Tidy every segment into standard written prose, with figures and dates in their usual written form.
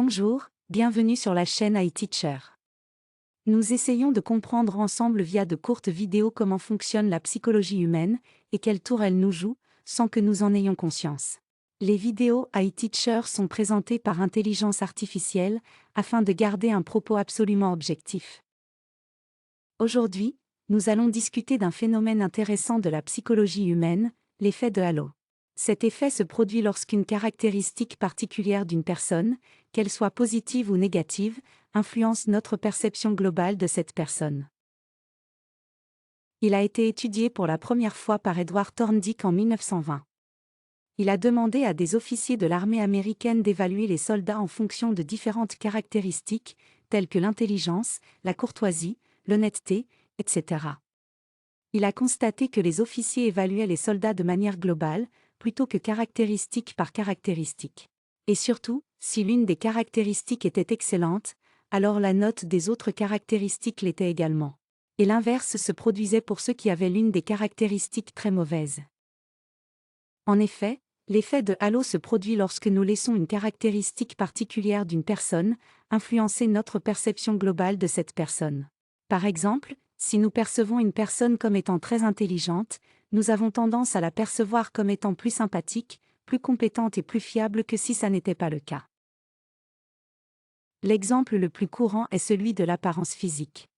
Bonjour, bienvenue sur la chaîne iTeacher. Nous essayons de comprendre ensemble via de courtes vidéos comment fonctionne la psychologie humaine et quel tour elle nous joue, sans que nous en ayons conscience. Les vidéos iTeacher sont présentées par intelligence artificielle afin de garder un propos absolument objectif. Aujourd'hui, nous allons discuter d'un phénomène intéressant de la psychologie humaine, l'effet de halo. Cet effet se produit lorsqu'une caractéristique particulière d'une personne, qu'elle soit positive ou négative, influence notre perception globale de cette personne. Il a été étudié pour la première fois par Edward Thorndike en 1920. Il a demandé à des officiers de l'armée américaine d'évaluer les soldats en fonction de différentes caractéristiques, telles que l'intelligence, la courtoisie, l'honnêteté, etc. Il a constaté que les officiers évaluaient les soldats de manière globale, plutôt que caractéristique par caractéristique. Et surtout, si l'une des caractéristiques était excellente, alors la note des autres caractéristiques l'était également. Et l'inverse se produisait pour ceux qui avaient l'une des caractéristiques très mauvaises. En effet, l'effet de halo se produit lorsque nous laissons une caractéristique particulière d'une personne influencer notre perception globale de cette personne. Par exemple, si nous percevons une personne comme étant très intelligente, nous avons tendance à la percevoir comme étant plus sympathique, plus compétente et plus fiable que si ça n'était pas le cas. L'exemple le plus courant est celui de l'apparence physique.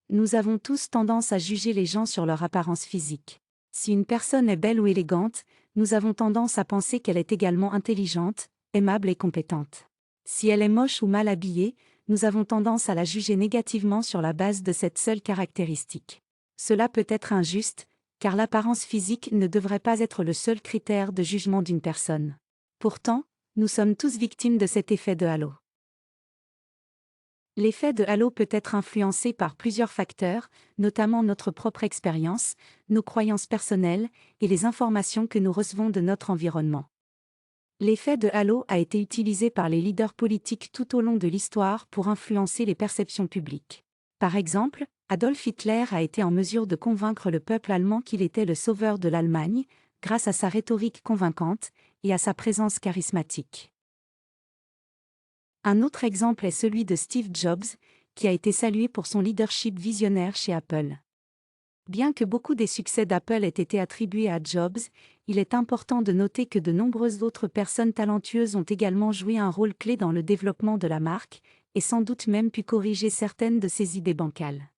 Nous avons tous tendance à juger les gens sur leur apparence physique. Si une personne est belle ou élégante, nous avons tendance à penser qu'elle est également intelligente, aimable et compétente. Si elle est moche ou mal habillée, nous avons tendance à la juger négativement sur la base de cette seule caractéristique. Cela peut être injuste, car l'apparence physique ne devrait pas être le seul critère de jugement d'une personne. Pourtant, nous sommes tous victimes de cet effet de halo. L'effet de halo peut être influencé par plusieurs facteurs, notamment notre propre expérience, nos croyances personnelles et les informations que nous recevons de notre environnement. L'effet de halo a été utilisé par les leaders politiques tout au long de l'histoire pour influencer les perceptions publiques. Par exemple, Adolf Hitler a été en mesure de convaincre le peuple allemand qu'il était le sauveur de l'Allemagne, grâce à sa rhétorique convaincante et à sa présence charismatique. Un autre exemple est celui de Steve Jobs, qui a été salué pour son leadership visionnaire chez Apple. Bien que beaucoup des succès d'Apple aient été attribués à Jobs, il est important de noter que de nombreuses autres personnes talentueuses ont également joué un rôle clé dans le développement de la marque, et sans doute même pu corriger certaines de ses idées bancales.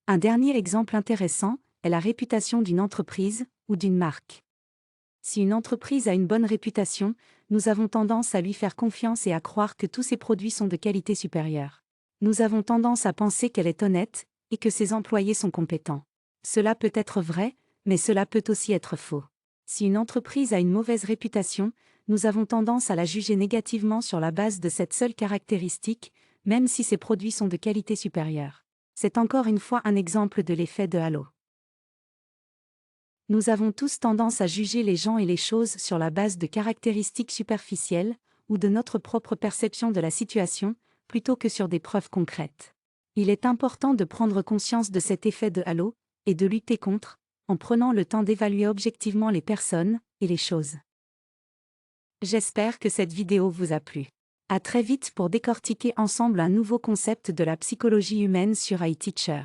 Un dernier exemple intéressant est la réputation d'une entreprise ou d'une marque. Si une entreprise a une bonne réputation, nous avons tendance à lui faire confiance et à croire que tous ses produits sont de qualité supérieure. Nous avons tendance à penser qu'elle est honnête et que ses employés sont compétents. Cela peut être vrai, mais cela peut aussi être faux. Si une entreprise a une mauvaise réputation, nous avons tendance à la juger négativement sur la base de cette seule caractéristique, même si ses produits sont de qualité supérieure. C'est encore une fois un exemple de l'effet de halo. Nous avons tous tendance à juger les gens et les choses sur la base de caractéristiques superficielles, ou de notre propre perception de la situation, plutôt que sur des preuves concrètes. Il est important de prendre conscience de cet effet de halo, et de lutter contre, en prenant le temps d'évaluer objectivement les personnes et les choses. J'espère que cette vidéo vous a plu. À très vite pour décortiquer ensemble un nouveau concept de la psychologie humaine sur iTeacher.